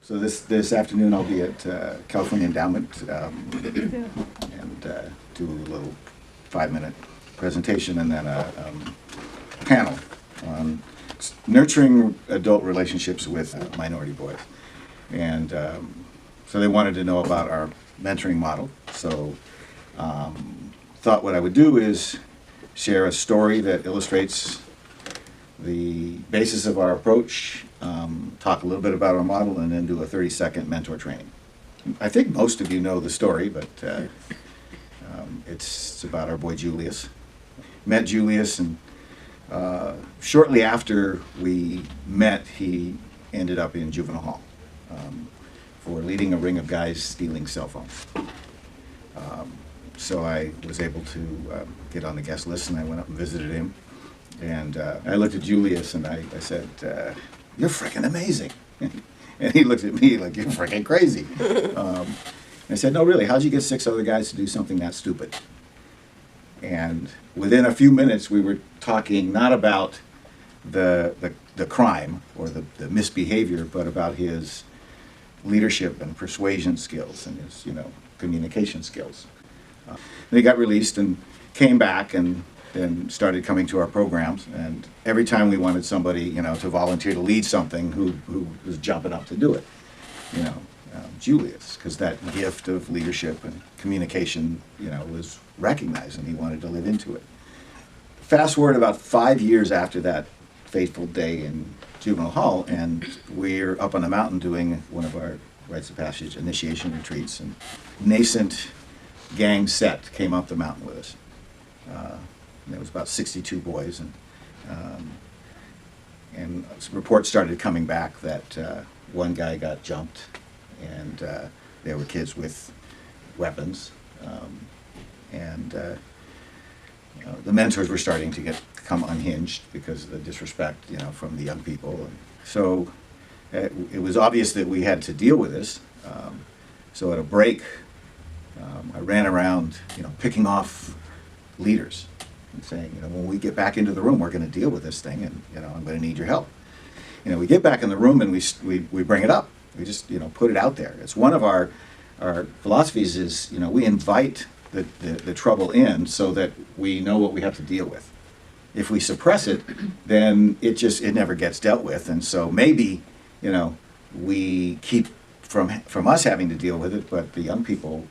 So this afternoon I'll be at California Endowment and do a little 5-minute presentation and then a panel on nurturing adult relationships with minority boys. And so they wanted to know about our mentoring model. So thought what I would do is share a story that illustrates the basis of our approach, talk a little bit about our model, and then do a 30-second mentor training. I think most of you know the story, but it's about our boy Julius. Met Julius, and shortly after we met, he ended up in juvenile hall for leading a ring of guys stealing cell phones. So I was able to get on the guest list, and I went up and visited him. And I looked at Julius and I said, "You're freaking amazing." And he looked at me like, "You're freaking crazy." I said, "No, really, how'd you get 6 other guys to do something that stupid?" And within a few minutes, we were talking not about the crime or the misbehavior, but about his leadership and persuasion skills and his, communication skills. Then he got released and came back and started coming to our programs. And every time we wanted somebody, to volunteer to lead something, who was jumping up to do it, Julius, because that gift of leadership and communication, was recognized, and he wanted to live into it. Fast forward about 5 years after that fateful day in juvenile hall, and we're up on a mountain doing one of our rites of passage initiation retreats, and nascent gang set came up the mountain with us. There was about 62 boys, and reports started coming back that one guy got jumped, and there were kids with weapons, and the mentors were starting to become unhinged because of the disrespect, from the young people. And so it was obvious that we had to deal with this. So at a break, I ran around, picking off leaders and saying, when we get back into the room, we're going to deal with this thing, and I'm going to need your help. We get back in the room and we bring it up. We just put it out there. It's one of our philosophies is we invite the trouble in so that we know what we have to deal with. If we suppress it, then it never gets dealt with, and so maybe we keep from us having to deal with it, but the young people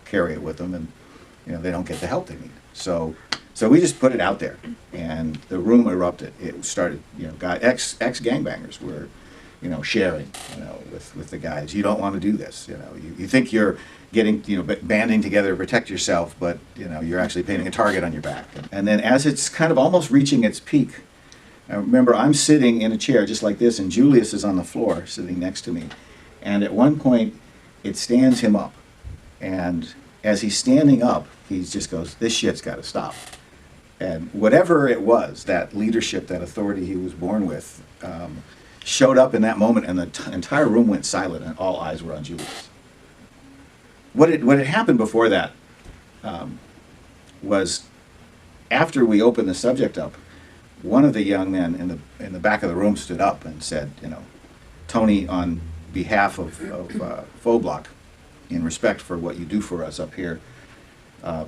carry it with them, and they don't get the help they need. So we just put it out there, and the room erupted. It started, ex gangbangers were, sharing, with the guys. You don't want to do this. You think you're getting, banding together to protect yourself, but you're actually painting a target on your back. And then as it's kind of almost reaching its peak, I remember I'm sitting in a chair just like this, and Julius is on the floor sitting next to me. And at one point, it stands him up, and as he's standing up, he just goes, "This shit's got to stop." And whatever it was, that leadership, that authority he was born with, showed up in that moment, and the entire room went silent, and all eyes were on Julius. What had happened before that was, after we opened the subject up, one of the young men in the back of the room stood up and said, "Tony, on behalf of Phoblock, in respect for what you do for us up here, the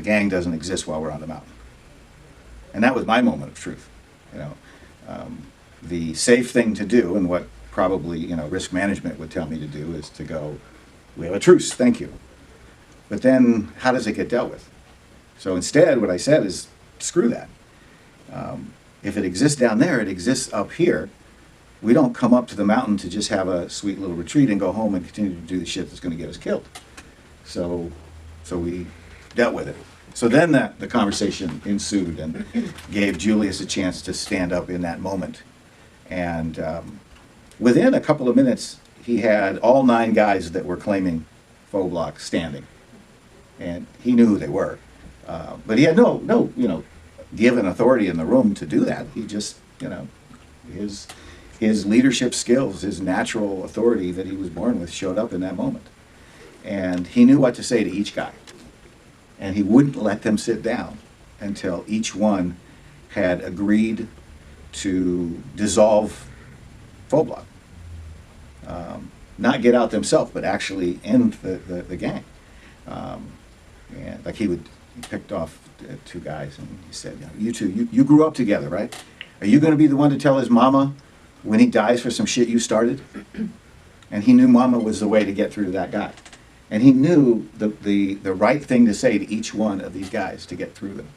gang doesn't exist while we're on the mountain." And that was my moment of truth. The safe thing to do, and what probably risk management would tell me to do, is to go, "We have a truce, thank you." But then how does it get dealt with? So instead, what I said is, screw that. If it exists down there, it exists up here. We don't come up to the mountain to just have a sweet little retreat and go home and continue to do the shit that's going to get us killed. So we dealt with it. So then the conversation ensued and gave Julius a chance to stand up in that moment. And within a couple of minutes, he had all 9 guys that were claiming Phoblock standing. And he knew who they were. But he had no given authority in the room to do that. He just, his leadership skills, his natural authority that he was born with showed up in that moment. And he knew what to say to each guy. And he wouldn't let them sit down until each one had agreed to dissolve Phoblock. not get out themselves, but actually end the gang. And like he picked off two guys, and he said, you two, you grew up together, right? Are you going to be the one to tell his mama when he dies for some shit you started? And he knew mama was the way to get through to that guy. And he knew the right thing to say to each one of these guys to get through them.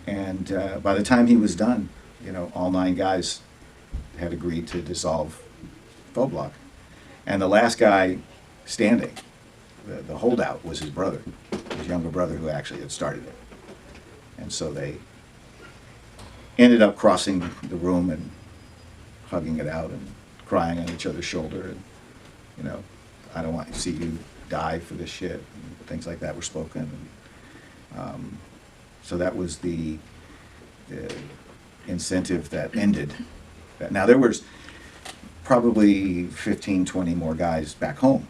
And by the time he was done, all 9 guys had agreed to dissolve Faux Block. And the last guy standing, the holdout, was his brother, his younger brother, who actually had started it. And so they ended up crossing the room and hugging it out and crying on each other's shoulder. And, I don't want to see you die for this shit. And things like that were spoken. And, so that was the incentive that ended. Now, there was probably 15, 20 more guys back home.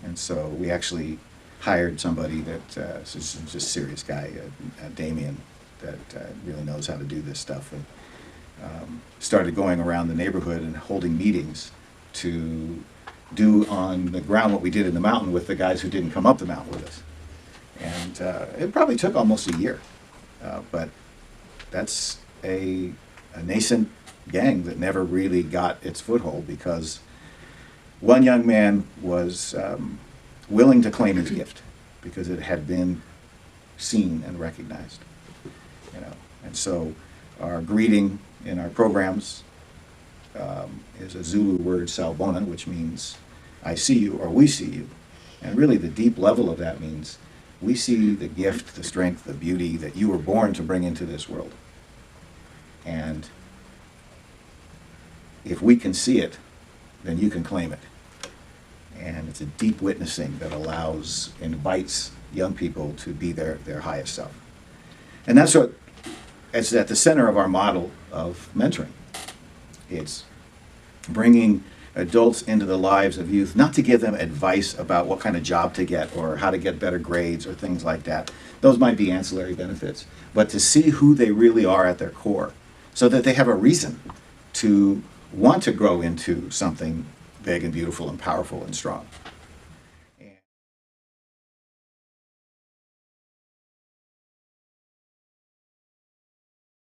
And so we actually hired somebody that's just a serious guy, Damien, that really knows how to do this stuff, and started going around the neighborhood and holding meetings to do on the ground what we did in the mountain with the guys who didn't come up the mountain with us. And it probably took almost a year, but that's a nascent gang that never really got its foothold because one young man was willing to claim his gift because it had been seen and recognized. And so our greeting in our programs is a Zulu word, Sawubona, which means I see you or we see you. And really the deep level of that means we see the gift, the strength, the beauty that you were born to bring into this world. And if we can see it, then you can claim it. And it's a deep witnessing that invites young people to be their highest self. And that's what is at the center of our model of mentoring. It's bringing adults into the lives of youth, not to give them advice about what kind of job to get or how to get better grades or things like that. Those might be ancillary benefits, but to see who they really are at their core so that they have a reason to want to grow into something big and beautiful and powerful and strong.